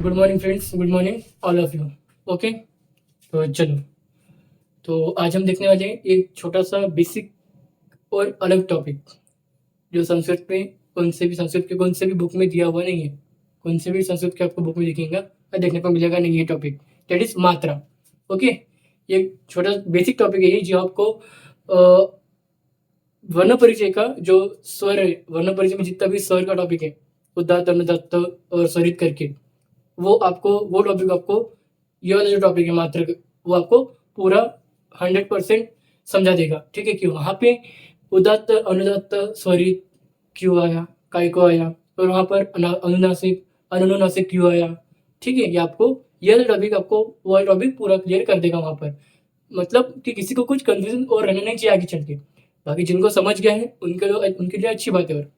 Good morning friends, good morning all of you. Okay, तो चलो, तो आज हम देखने वाले हैं एक छोटा सा बेसिक और अलग टॉपिक जो संस्कृत में कौन से भी बुक में दिया हुआ नहीं है। कौन से भी संस्कृत के आपको बुक में दिखेगा या देखने को मिलेगा नहीं, ये टॉपिक दैट इज मात्रा। ओके, ये छोटा बेसिक टॉपिक है जो आपको वर्ण परिचय का जो स्वर है, वर्ण परिचय में जितना भी स्वर का टॉपिक है, उदात्त अनुदात्त और स्वरित करके, वो टॉपिक आपको, ये वाला जो टॉपिक है मात्र वो आपको पूरा 100% समझा देगा। ठीक है, कि वहाँ पे उदात्त अनुदात्त स्वरित क्यों आया, काय को आया, और वहाँ पर अनुनासिक अनुनासिक क्यों आया। ठीक है, ये आपको ये टॉपिक आपको वो टॉपिक पूरा क्लियर कर देगा वहाँ पर। मतलब कि किसी को कुछ कंफ्यूजन और रहना नहीं चाहिए आगे चल के। बाकी जिनको समझ गया है उनके लिए अच्छी बात है, और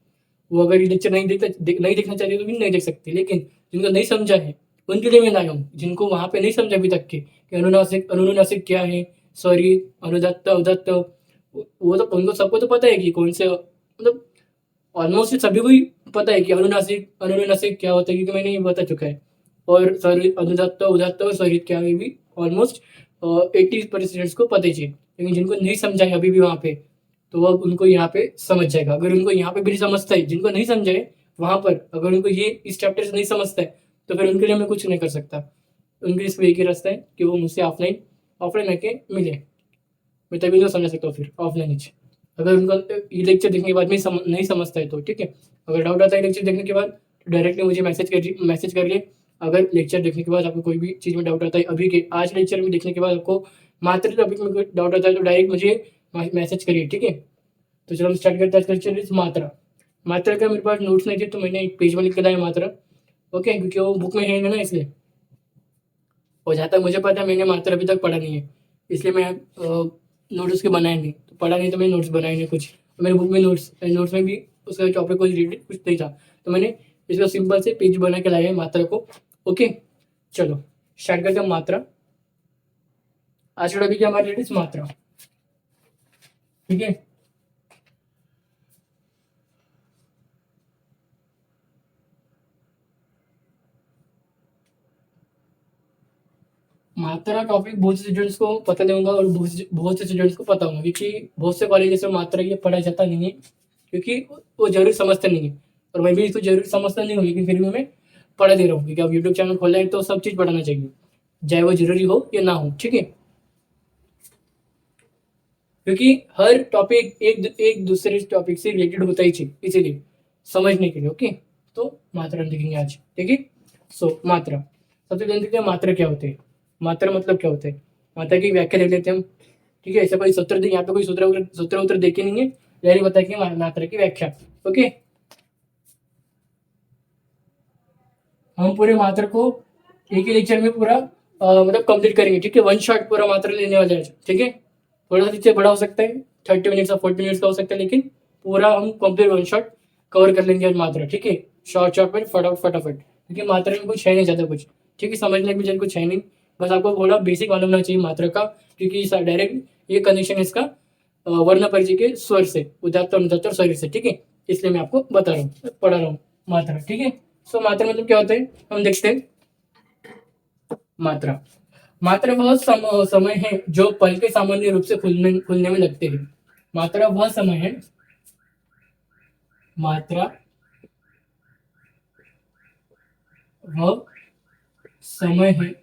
वो अगर ये लेक्चर नहीं देखना चाहते तो भी नहीं देख सकते। लेकिन जिनको नहीं समझा है उनके लिए मैं लाया हूँ, जिनको वहाँ पे नहीं समझा अभी तक के कि अनुनासिक क्या है, सॉरी अनुदात्त उदात्त, वो तो उनको सबको तो पता है कि कौन से, मतलब ऑलमोस्ट सभी को ही पता है कि अनुनासिक क्या होता है, क्योंकि मैंने ये बता चुका है। और सॉरी अनुदात्त उदात्त और स्वरित क्या है भी ऑलमोस्ट 80% को पता ही चाहिए। लेकिन जिनको नहीं समझा है अभी भी वहाँ पे, तो अब उनको यहाँ पे समझ जाएगा। अगर उनको यहाँ पे भी समझता है, जिनको नहीं समझा है वहाँ पर, अगर उनको ये इस चैप्टर से नहीं समझता है तो फिर उनके लिए मैं कुछ नहीं कर सकता। उनके लिए सिर्फ एक ही रास्ता है कि वो मुझसे ऑफलाइन आके मिले। मैं तभी उनको समझा सकता हूँ फिर ऑफलाइन ही। अगर उनका ये लेक्चर देखने के बाद में नहीं समझता है तो ठीक है, अगर डाउट आता है लेक्चर देखने के बाद तो डायरेक्टली मुझे मैसेज करिए। अगर लेक्चर देखने के बाद आपको कोई भी चीज़ में डाउट आता है, अभी के आज लेक्चर में देखने के बाद आपको मात्र टॉपिक में कोई डाउट आता है तो डायरेक्ट मुझे मैसेज करिए। ठीक है, तो चलो हम स्टार्ट करते हैं। आज लेक्चर इज मात्रा। मात्रा का मेरे पास नोट्स नहीं थे तो मैंने एक पेज में लिख के लाया मात्रा। ओके, क्योंकि वो बुक में है ना इसलिए। और जहाँ तक मुझे पता है मैंने मात्रा अभी तक पढ़ा नहीं है, इसलिए मैं नोट्स के बनाए नहीं, तो पढ़ा नहीं तो मैंने नोट्स बनाए नहीं कुछ। मेरे बुक में नोट्स में भी उसका टॉपिक कुछ रिलेटेड कुछ नहीं था, तो मैंने इसका सिंपल से पेज बना के लाया है मात्रा को। ओके, चलो स्टार्ट करते हैं मात्रा। आज का टॉपिक है हमारे रिलेटेड मात्रा। ठीक है, मात्रा टॉपिक बहुत से स्टूडेंट्स को पता नहीं होगा और बहुत से स्टूडेंट्स को पता होगा, क्योंकि बहुत से कॉलेजेस में मात्रा ये पढ़ा जाता नहीं है, क्योंकि वो जरूरी समझते नहीं है। और मैं भी इसको जरूरी समझता नहीं हूँ, लेकिन फिर भी मैं पढ़ा दे रहा हूँ, क्योंकि अब यूट्यूब चैनल खोला है तो सब चीज़ पढ़ाना चाहिए, चाहे वो जरूरी हो या ना हो। ठीक है, क्योंकि हर टॉपिक एक दूसरे टॉपिक से रिलेटेड होता ही चाहिए, इसीलिए समझने के लिए। ओके, तो मात्रा देखेंगे आज। ठीक है, सो मात्रा सबसे पहले देखते हैं मात्रा क्या होते हैं। मात्रा मतलब क्या होता है, मात्रा की व्याख्या देख लेते हैं हम। ठीक है, ऐसा कोई सूत्र यहाँ पे कोई सूत्र उत्तर देखे नहीं है, डायरेक्ट बताएंगे मात्रा की व्याख्या। ओके, हम पूरे मात्रा को एक ही लेक्चर में पूरा मतलब कंप्लीट करेंगे। ठीक है, वन शॉट पूरा मात्रा लेने वाले हैं। ठीक है, थोड़ा सा लेक्चर बड़ा हो सकता है, 30 मिनट्स या 40 मिनट्स का हो सकता है, लेकिन पूरा हम कंप्लीट वन शॉट कवर कर लेंगे आज मात्रा। ठीक है, शॉर्ट में फटाफट, क्योंकि मात्रा में कुछ है नहीं ज़्यादा कुछ। ठीक है, समझने में कुछ है नहीं, बस आपको थोड़ा बेसिक मालूम होना चाहिए मात्रा का, क्योंकि डायरेक्ट ये कनेक्शन है इसका वर्ण परिचय के स्वर से, उदात्त अनुदात्त और स्वर से। ठीक है, इसलिए मैं आपको बता रहा हूँ, पढ़ा रहा हूँ मात्रा। ठीक है, सो मात्रा मतलब क्या होता है हम देखते हैं। मात्रा मात्रा वह समय है जो पल के सामान्य रूप से खुलने में लगते हैं। मात्रा वह समय है, मात्रा वह समय है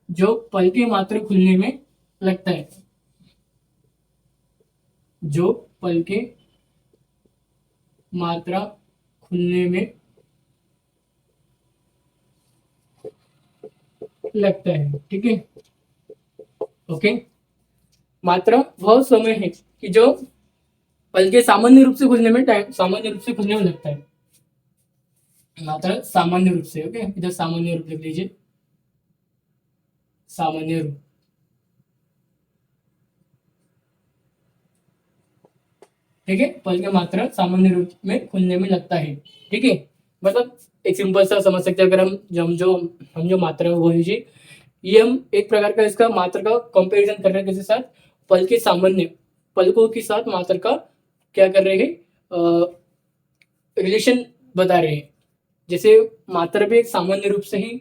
जो पल के मात्र खुलने में लगता है, जो पल के मात्रा खुलने में लगता है। ठीक है, ओके, मात्रा वह समय है कि जो पल के सामान्य रूप से खुलने में लगता है। मात्रा सामान्य रूप से, ओके, इधर सामान्य रूप लिख लीजिए, सामान्य रूप। ठीक है, पल की मात्रा सामान्य रूप में खुलने में लगता है। ठीक है, मतलब एक सिंपल सा समझ सकते हैं, अगर हम जो मात्रा है वो लीजिए, ये हम एक प्रकार का इसका मात्रा का कंपैरिजन कर रहे हैं किसके साथ, पल के सामान्य पलकों के साथ मात्रा का क्या कर रहे हैं, रिलेशन बता रहे हैं। जैसे मात्रा भी एक सामान्य रूप से ही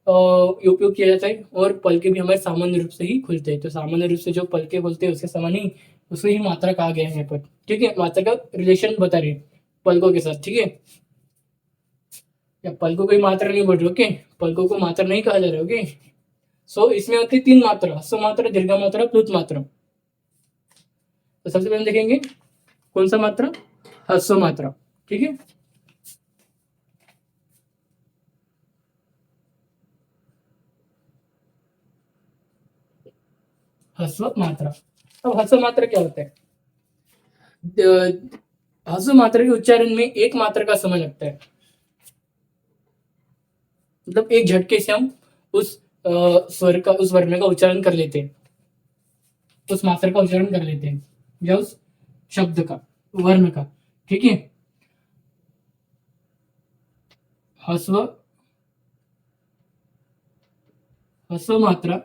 उपयोग किया जाता है और पलके भी हमारे सामान्य रूप से ही खुलते हैं। तो सामान्य रूप से जो पलके खुलते हैं उसके समान ही उसे ही मात्रा कहा गया है यहाँ पर। ठीक है, मात्रा का रिलेशन बता रही है पलकों के साथ। ठीक है, या पलकों को मात्रा नहीं बोल रहे। ओके, पलकों को मात्रा नहीं कहा जा रहा है। ओके, सो इसमें होती है 3 मात्रा, ह्रस्व मात्रा, दीर्घ मात्रा, प्लुत मात्रा। तो सबसे पहले देखेंगे कौन सा मात्रा, ह्रस्व मात्रा। ठीक है, ह्रस्व मात्रा। अब ह्रस्व मात्रा क्या होता है? ह्रस्व मात्रा के उच्चारण में एक मात्रा का समय लगता है। मतलब एक झटके से हम उस स्वर का, उस वर्ण का उच्चारण कर लेते हैं, उस मात्रा का उच्चारण कर लेते हैं, या उस शब्द का, वर्ण का। ठीक है, ह्रस्व ह्रस्व मात्रा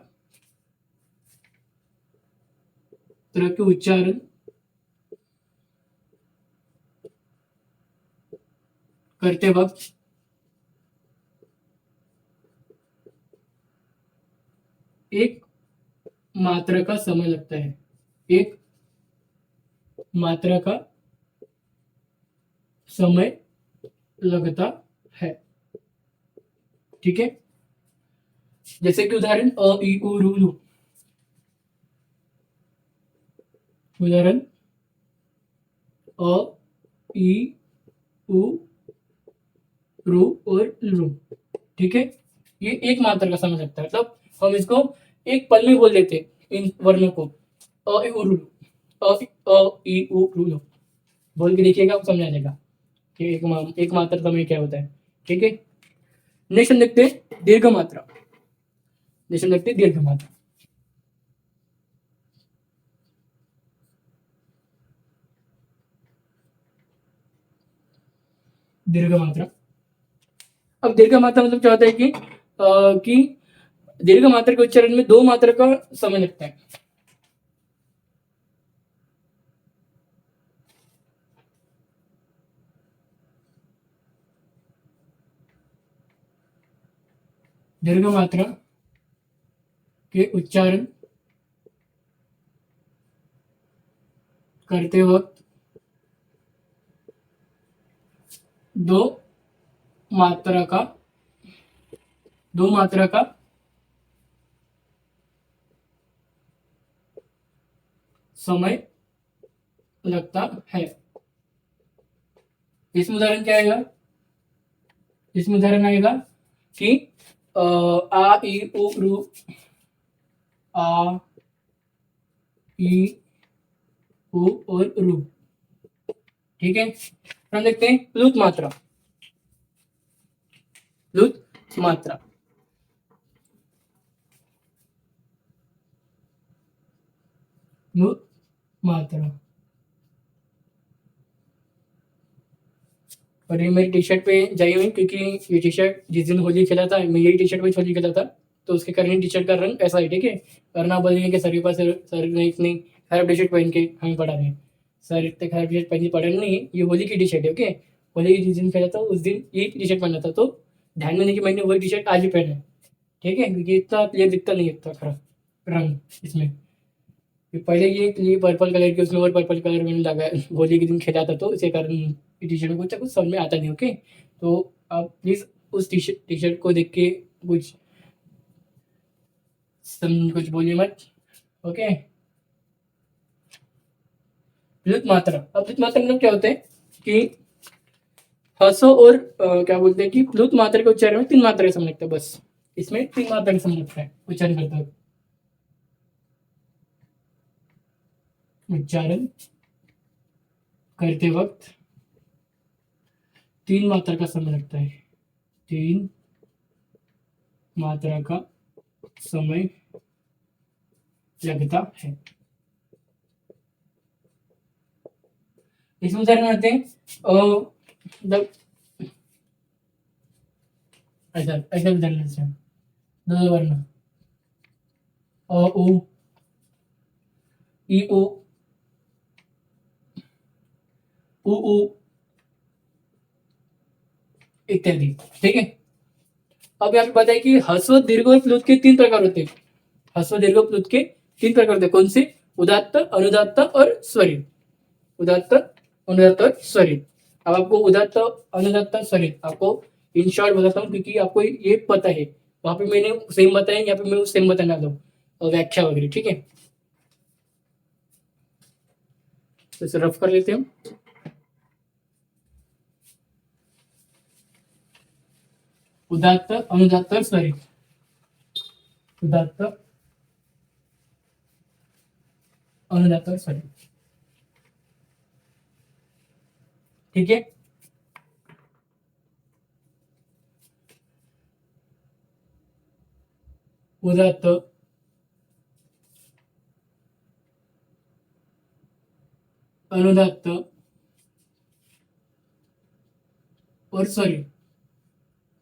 तरह के उच्चारण करते वक्त एक मात्रा का समय लगता है। एक मात्रा का समय लगता है। ठीक है, जैसे कि उदाहरण अ ई उ रू लू। उदाहरण अ ई उ रू और लू। ठीक है, ये एक मात्रा का समय लगता है। मतलब हम इसको एक पल में बोल देते हैं इन वर्णों को। अ ई उ रू लू, अ ई उ रू लू बोल के देखिएगा, आपको समझ आ जाएगा कि एक मात्रा समय क्या होता है। ठीक है, नेक्स्ट हम देखते हैं दीर्घ मात्रा। नेक्स्ट हम देखते हैं दीर्घ मात्रा। दीर्घ मात्रा। अब दीर्घ मात्रा मतलब क्या होता है कि दीर्घ मात्रा के उच्चारण में 2 मात्रा का समय लगता है। दीर्घ मात्रा के उच्चारण करते वक्त 2 मात्रा का 2 मात्रा का समय लगता है। इसमें उदाहरण क्या आएगा? इसमें उदाहरण आएगा कि आ ई उ रू, आ ई उ और रू। ठीक है, हम देखते हैं प्लुत मात्रा। प्लुत मात्रा, प्लुत मात्रा। और ये मेरी टी शर्ट पे जाई हुई, क्योंकि ये टी शर्ट जिस दिन होली खेला था, मैं यही टी शर्ट पे होली खेला था, तो उसके कारण टी शर्ट का रंग ऐसा है। ठीक है, और ना बोलेंगे कि सर के पास, सर ने इतनी खराब टी शर्ट पहन के हमें पढ़ा रहे हैं। सर इतने खराब टी शर्ट पहन के पढ़ा नहीं है, ये होली की टी शर्ट है। ओके, होली की जिस दिन खेला था उस दिन यही टी शर्ट पहना था, तो ध्यान में नहीं कि मैंने वही टी शर्ट आज भी पहना है। ठीक है, क्योंकि इतना क्लियर दिखता नहीं, इतना खराब रंग इसमें। पहले ये पर्पल कलर की, उसमें और पर्पल कलर मैंने लगा, होली के दिन खेला था, तो इसी कारण ये टी शर्ट को कुछ समझ में आता नहीं। ओके, तो आप प्लीज उस टी शर्ट को देख के कुछ कुछ बोलिए मत। ओके, प्लुत मात्रा। अब प्लुत मात्रा में क्या होते हैं कि हसो और क्या बोलते हैं कि प्लुत मात्रा के उच्चारण में 3 मात्रा का समय लगता है। बस इसमें 3 मात्रा का समय लगता है उच्चारण करते वक्त। उच्चारण करते वक्त 3 मात्रा का समय लगता है। 3 मात्रा का समय लगता है। इसमें उदाहरण आते हैं मतलब ऐसा ऐसा उदाहरण से 2 वर्ण अ उ ई उ उ उ, इत्यादि। ठीक है, अब यहाँ पे बताया कि ह्रस्व दीर्घ और प्लुत के 3 प्रकार होते हैं। ह्रस्व दीर्घ प्लुत के 3 प्रकार होते हैं। कौन से? उदात्त, अनुदात्त और स्वरित। उदात्त, अनुदात्त और स्वरित। अब आपको उदात्त, अनुदात्त, स्वरित आपको इन शॉर्ट बताता हूँ क्योंकि आपको ये पता है। वहां पे मैंने सेम बताया, यहाँ पे मैं सेम बताने वाला हूँ व्याख्या वगैरह। ठीक है, तो इसे रफ कर लेते हैं हम। उदात्त, अनुदात्त और स्वरित। उदात्त, अनुदात्त और स्वरित। ठीक है, उदात्त, अनुदात्त और स्वरित।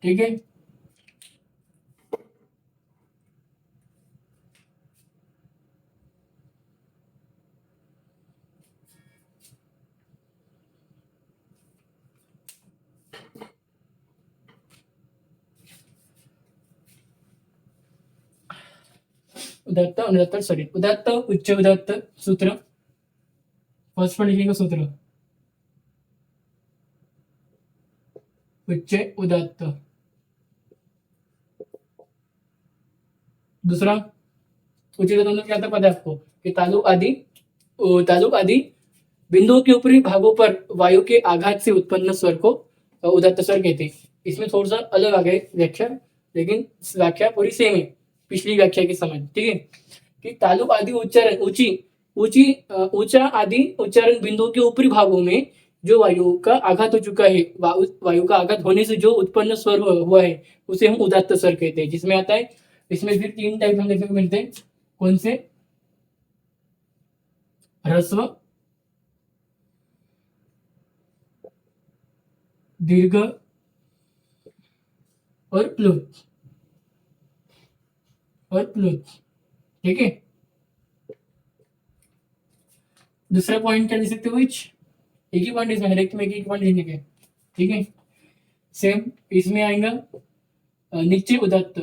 ठीक है, उदात्त, अनुदात्त और स्वरित। उदात्त, उच्च उदात्त सूत्र। फर्स्ट पर लिखेंगे सूत्र उच्च उदात्त। दूसरा उच्च उदात्त क्या था पता है आपको कि तालुक आदि बिंदुओं के ऊपरी भागों पर वायु के आघात से उत्पन्न स्वर को उदात्त स्वर कहते हैं। इसमें थोड़ा सा अलग आ गए व्याख्या, लेकिन व्याख्या पूरी सेम है पिछली व्याख्या के समान। ठीक है, कि तालुक आदि उच्चारण ऊंची ऊंची ऊंचा आदि उच्चारण बिंदुओं के ऊपरी भागों में जो वायु का आघात हो चुका है, वायु का आघात होने से जो उत्पन्न स्वर हुआ है उसे हम उदात्त स्वर कहते हैं। जिसमें आता है, इसमें फिर 3 टाइप हम देखने को मिलते हैं। कौन से? ह्रस्व, दीर्घ और प्लुत। ठीक है, दूसरा पॉइंट क्या लिख सकते हो? एक ही पॉइंट इसमें, हर एक में एक पॉइंट लिखने के। ठीक है, सेम इसमें आएगा नीचे उदात्त।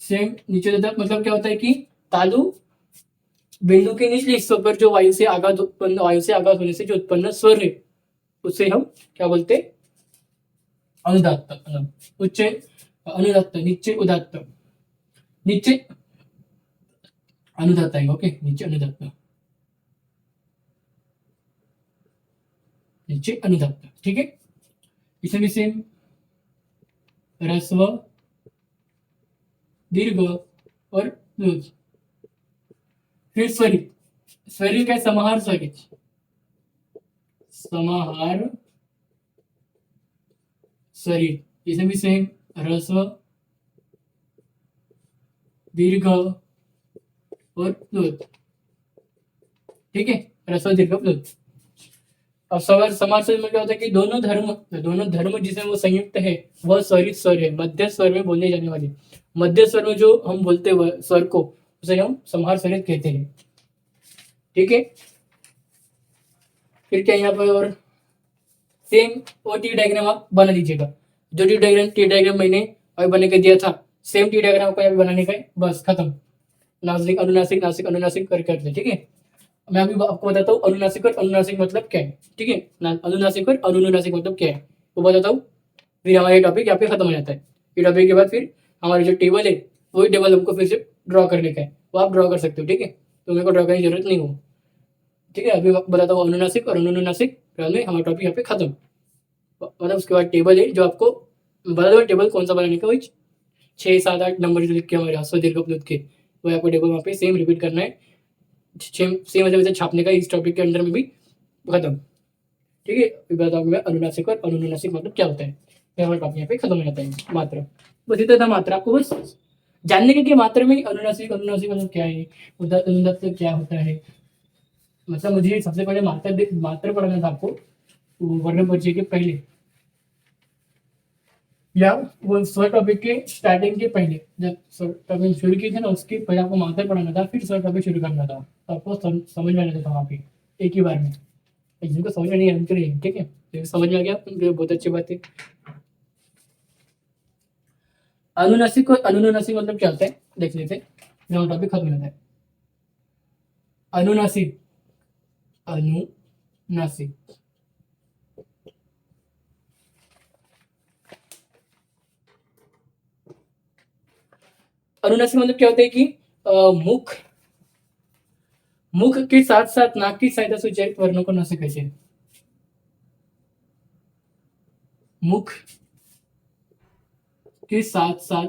सेम नीचे उदात्त मतलब क्या होता है कि तालु बिंदु के निचले हिस्सों पर जो वायु से आघात होने से जो उत्पन्न स्वर है उसे हम क्या बोलते हैं? अनुदात्त। उच्च अनुदात्त, नीचे उदात्त, नीचे अनुदात्त आएगा। ओके, नीचे अनुदात्त। ठीक है, इसमें भी सेम ह्रस्व, दीर्घ और प्लुत। फिर स्वरित। स्वरित का समाहार स्वरित। इसमें भी सेम ह्रस्व, दीर्घ और प्लुत। ठीक है, ह्रस्व, दीर्घ, प्लुत। अब समाज में क्या होता है कि दोनों धर्म जिसमें वो संयुक्त है वह स्वरित स्वर है। मध्य स्वर में बोलने जाने वाले मध्य स्वर में जो हम बोलते हैं स्वर को उसे हम समाहार स्वरित कहते हैं। ठीक है, फिर क्या यहाँ पर और सेम वो टी डायग्राम आप बना लीजिएगा। जो टी डायग्राम मैंने अभी बना के दिया था, सेम टी डायग्राम आपको यहाँ बनाने का है। बस खत्म। नासिक अनुनासिक, नासिक अनुनासिक करके। ठीक है, मैं अभी आपको बताता हूँ अनुनासिक और अनुनासिक मतलब क्या है। ठीक है, अनुनासिक और अनुनासिक मतलब क्या है वो बताता हूँ, फिर हमारा ये टॉपिक यहाँ पे खत्म हो जाता है। ये टॉपिक के बाद फिर हमारा जो टेबल है वही टेबल हमको फिर से ड्रॉ करने का है, वो आप ड्रॉ कर सकते हो। ठीक है, तो मेरे को ड्रॉ करने की जरूरत नहीं हो। ठीक है, अभी बताता हूँ अनुनासिक और अनुनासिक, में हमारा टॉपिक यहाँ पे खत्म। मतलब उसके बाद टेबल है जो आपको बता दो टेबल कौन सा बनाने का, वही 6, 7, 8 नंबर जो लिख के हमारे ह्रस्व, दीर्घ, प्लुत के, वो आपको टेबल वहाँ पे सेम रिपीट करना है। सेम वजह छापने का इस टॉपिक के अंदर में भी खत्म। ठीक है, फिर बताऊंगा मैं अनुनासिक और अनुनासिक मतलब क्या होता है। फिर हमारा टॉपिक यहाँ पे खत्म हो जाता है। मात्रा बस इतना था। मात्रा आपको बस जानने के मात्रा में अनुनासिक मतलब क्या है, उदात्त अनुदात्त क्या होता है। मतलब मुझे सबसे पहले मात्रा पढ़ना था आपको वर्ण परिचय के पहले, या वो स्वर टॉपिक के स्टार्टिंग के पहले, जब स्वर टॉपिक शुरू किए थे ना उसके पहले आपको मात्रा पढ़ाना था, फिर स्वर टॉपिक शुरू करना था, तो आपको समझ में आना था वहाँ पे। एक ही बार में। जिनको समझ में नहीं आया उनके लिए, ठीक है, तो समझ में आ गया उनके लिए बहुत अच्छी बात है। अनुनासिक और अनुनासिक मतलब क्या होता है देख लेते हैं, मेरा टॉपिक खत्म होता है। अनुनासिक, अनुनासिक अनुनासिक मतलब क्या होता है कि मुख मुख के साथ साथ नाक की सहायता से उच्चारित वर्णों को नासिक कहते हैं। मुख के साथ साथ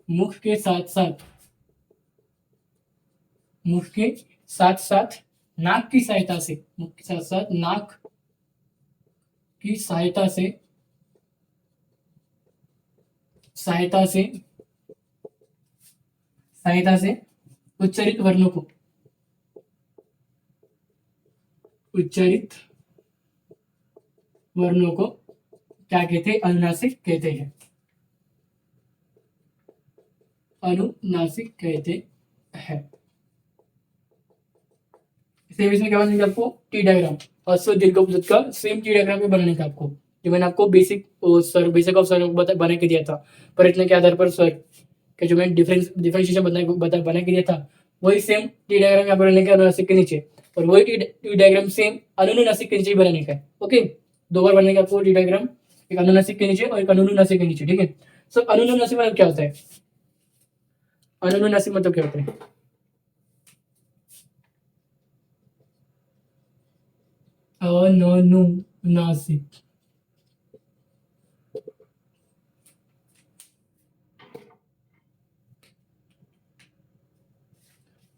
मुख के साथ साथ मुख के साथ साथ नाक की सहायता से, मुख के साथ साथ नाक की सहायता से सहायता से सहायता से उच्चारित वर्णों को उच्चारित वर्णों को क्या कहते हैं? अनुनासिक कहते हैं। अनुनासिक कहते हैं। सेम इसमें क्या बनाएंगे आपको? टी डायग्राम, ह्रस्व दीर्घ उपसर्ग का सेम टी डायग्राम भी बनाने का आपको, जो मैंने आपको बेसिक ऑफ स्वर बना के दिया था, प्रयत्न के आधार पर स्वर के जो मैंने डिफरेंशिएशन बना के दिया था, वही सेम टी डायग्राम यहाँ पर बनाने का अनुनासिक के नीचे, और वही टी डायग्राम सेम अनुनासिक के नीचे भी बनाने का है। ओके, दो बार बनाने का आपको टी डायग्राम, एक अनुनासिक के नीचे और एक अनुनासिक के नीचे, ठीक है। सो अनुनासिक मतलब क्या होता है? अनुनासिक मतलब क्या होता है? अनुनासिक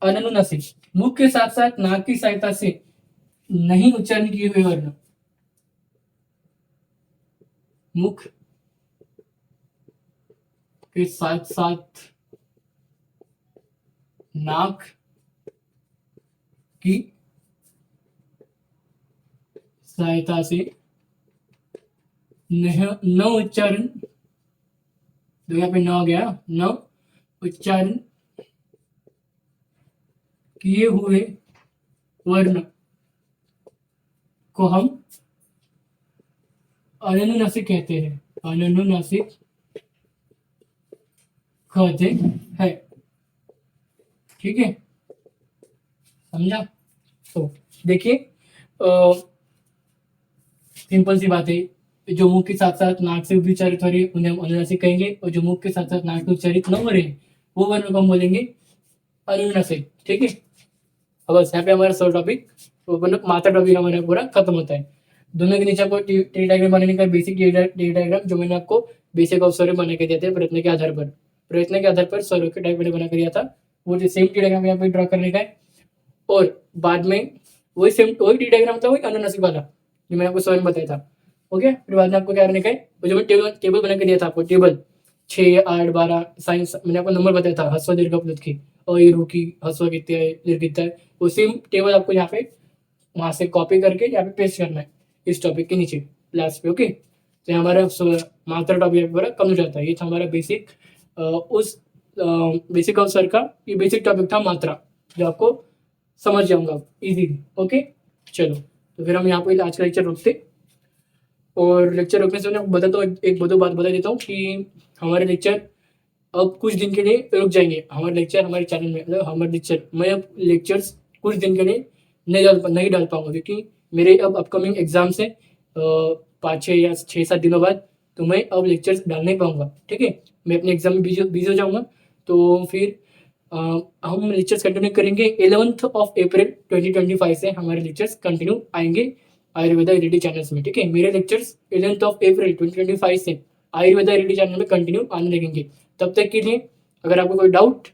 अनुनासिक मुख के साथ साथ नाक की सहायता से नहीं उच्चारण किए हुए वर्ण, मुख के साथ साथ नाक की सहायता से न उच्चारण, तो यहाँ पे न हो गया, न उच्चारण किए हुए वर्ण को हम अनुनासिक कहते हैं। अनुनासिक कहते हैं, ठीक है, समझा? तो देखिए, सिंपल सी बात है, जो मुख के साथ साथ नाक से उच्चारित हो रही है उन्हें हम अनुनासिक कहेंगे, और जो मुख के साथ साथ नाक से उच्चारित न हो रहे हैं वो वर्ण को हम बोलेंगे अनुनासिक, ठीक है। अब बस यहाँ पे हमारा सर टॉपिक, मतलब मात्रा टॉपिक हमारा पूरा खत्म होता है। दोनों के नीचे आपको टी डायग्राम बनाने का बेसिक टी डायग्राम जो मैंने आपको बेसिक ऑफ स्वर बना के दिए थे, प्रयत्न के आधार पर स्वरों के टाइप मैंने बना कर दिया था, वो सेम टी डायग्राम यहाँ पे ड्रॉ करने का है। और बाद में वही टी डायग्राम था, वही अनुनासिक वाला जो मैंने आपको स्वयं बताया था। ओके, फिर बाद में आपको क्या करने का है, जो मैं टेबल बना के दिया था आपको, टेबल 6, 8, 12 साइंस मैंने आपको नंबर बताया था, ह्रस्व दीर्घ प्लुत की और ये रूकी ह्रस्व कितने है, दीर्घ कितना है, वो सेम टेबल आपको यहाँ पे वहां से कॉपी करके यहाँ पे पेस्ट करना है इस टॉपिक के नीचे लास्ट पे। ओके, तो हमारा मात्रा टॉपिक पूरा कम हो जाता है। ये था हमारा बेसिक, उस बेसिक ऑफ सर का ये बेसिक टॉपिक था मात्रा, जो आपको समझ जाऊंगा इजीली। ओके, चलो, तो फिर हम यहाँ पे आज का लेक्चर रोकते, और लेक्चर रोकने से मैं बता तो एक दो बात बता देता हूँ कि हमारे लेक्चर अब कुछ दिन के लिए रुक जाएंगे। हमारे लेक्चर हमारे चैनल में, मतलब हमारे लेक्चर, मैं अब लेक्चर्स कुछ दिन के लिए नहीं डाल पाऊंगा, क्योंकि मेरे अब अपकमिंग एग्जाम्स है 5-6 या 6-7 दिनों बाद, तो मैं अब लेक्चर्स डाल नहीं पाऊंगा, ठीक है। मैं अपने एग्जाम में बिजी हो जाऊंगा, तो फिर हम लेक्चर्स कंटिन्यू करेंगे 11 अप्रैल 2025 से हमारे लेक्चर्स कंटिन्यू आएंगे आयुर्वेदा एलईडी चैनल्स में, ठीक है। मेरे लेक्चर्स 11 अप्रैल 2025 से आयुर्वेदा एलईडी चैनल में कंटिन्यू आने लगेंगे। तब तक के लिए अगर आपको कोई डाउट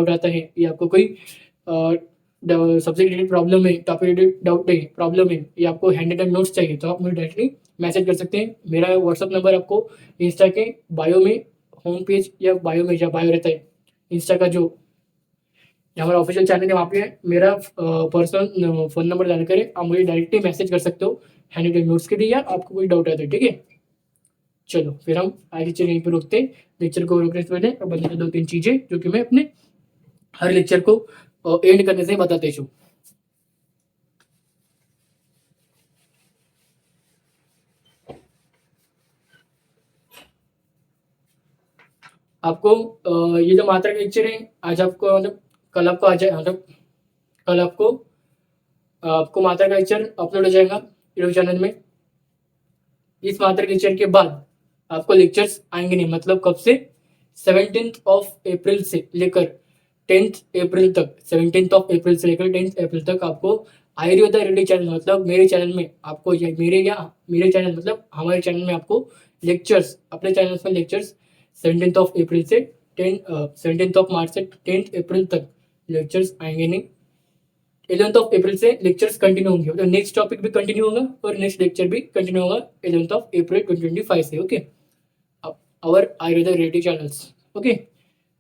आता है, या आपको कोई सब्जेक्ट रिलेटेड प्रॉब्लम है, टॉपिक रिलेटेड डाउट है, प्रॉब्लम है, या आपको हैंड रिटन नोट्स चाहिए, तो आप मुझे डायरेक्टली मैसेज कर सकते हैं। मेरा व्हाट्सअप नंबर आपको इंस्टा के बायो में, होम पेज या बायो में, या बायो रहता है इंस्टा का, जो हमारा ऑफिशियल चैनल है, वहाँ पे मेरा पर्सनल फोन नंबर डाल कर आप मुझे डायरेक्टली मैसेज कर सकते हो हैंड रिटन नोट्स के लिए, या आपको कोई डाउट आता है, ठीक है। चलो, फिर हम आज लेक्चर यहीं पर रोकते हैं। लेक्चर को रोकने से पहले बता 2-3 चीजें जो कि मैं अपने हर लेक्चर को एंड करने से बताते हूँ। आपको ये जो मात्रा का लेक्चर है आज आपको मतलब कल आपको आ जाए मतलब कल आपको मात्रा का लेक्चर अपलोड हो जाएगा यूट्यूब चैनल में। इस मात्रा के लेक्चर के बाद आपको लेक्चर्स आएंगे नहीं, मतलब कब से 17th ऑफ अप्रैल से लेकर 10th अप्रैल तक, 17th ऑफ अप्रैल से लेकर 10th अप्रैल तक आपको आयुर्वेदा रेडी चैनल मतलब मेरे चैनल में आपको मेरे चैनल मतलब हमारे चैनल में आपको लेक्चर्स, अपने चैनल में लेक्चर्स 17th ऑफ अप्रैल से 17th ऑफ मार्च से 10th अप्रैल तक लेक्चर्स आएंगे नहीं। 11th ऑफ अप्रैल से लेक्चर्स कंटिन्यू होंगे, मतलब नेक्स्ट टॉपिक भी कंटिन्यू होगा और नेक्स्ट लेक्चर भी कंटिन्यू होगा 11th ऑफ अप्रैल 2025 से। Okay, our Ayurveda related channels. Okay,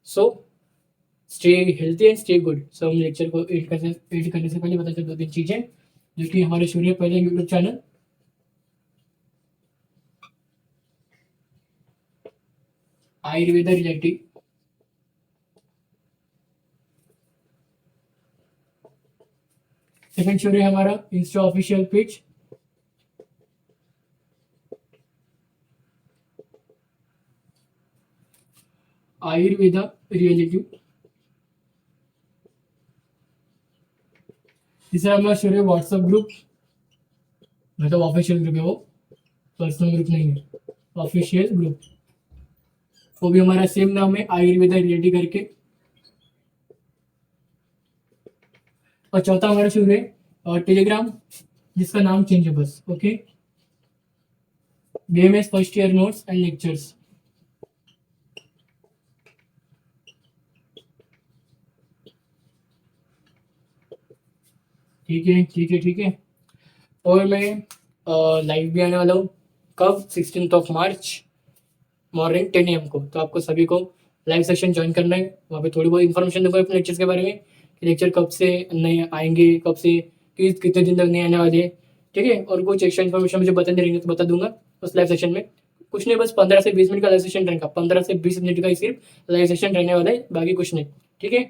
so stay healthy and stay good. So हम लेक्चर को एडिट करने से पहले बता चल 2-3 चीजें जो कि हमारे शुरू पहले YouTube channel Ayurveda related, second शुरू है हमारा Insta official page, Ayurveda relative. तीसरा हमारा शुरू है व्हाट्सएप ग्रुप, मतलब ऑफिशियल ग्रुप है, वो पर्सनल ग्रुप नहीं है, ऑफिशियल ग्रुप, वो भी हमारा सेम नाम है आयुर्वेदा रिलेटेड करके। और चौथा हमारा शुरू है और टेलीग्राम, जिसका नाम चेंज है बस। Okay, BMS first year notes and lectures. ठीक है ठीक है ठीक है। और मैं लाइव भी आने वाला हूँ कब, 16th of March morning 10 AM को। तो आपको सभी को लाइव सेशन ज्वाइन करना है, वहाँ पे थोड़ी बहुत इन्फॉर्मेशन दूंगा अपने लेक्चर्स के बारे में कि लेक्चर कब से नए आएंगे, कब से कितने दिन तक नहीं आने वाले हैं, ठीक है। और कुछ एक्स्ट्रा इन्फॉर्मेशन मुझे बताने रहेंगे तो बता दूंगा उस लाइव सेशन में। कुछ नहीं, बस 15 से 20 मिनट का लाइव सेशन रहेगा, 15 से 20 मिनट का ही सिर्फ लाइव सेशन रहने वाला है, बाकी कुछ नहीं, ठीक है।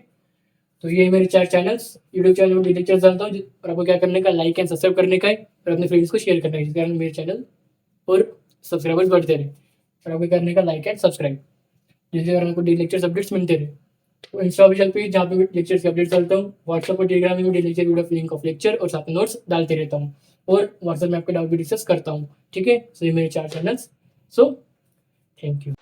तो ये मेरे 4 चैनल्स, यूट्यूब चैनल में लेक्चर डालता हूँ और आपको क्या करने का, लाइक एंड सब्सक्राइब करने का है और अपने फ्रेंड्स को शेयर करना है, जिसके कारण मेरे चैनल और सब्सक्राइबर्स बढ़ते रहे। और आपको करने का लाइक एंड सब्सक्राइब, जिसके कारण आपको डेली लेक्चर्स अपडेट्स मिलते रहे। तो इंस्टा ऑफिशियल पेज जहाँ पे लेक्चर्स के अपडेट्स डालता हूँ, व्हाट्सएप और टेलीग्राम में daily lecture video link of lecture और साथ में नोट्स डालते रहता हूँ और व्हाट्सएप में आपके डाउट भी डिस्कस करता हूँ, ठीक है। सो ये मेरे 4 चैनल्स। So thank you.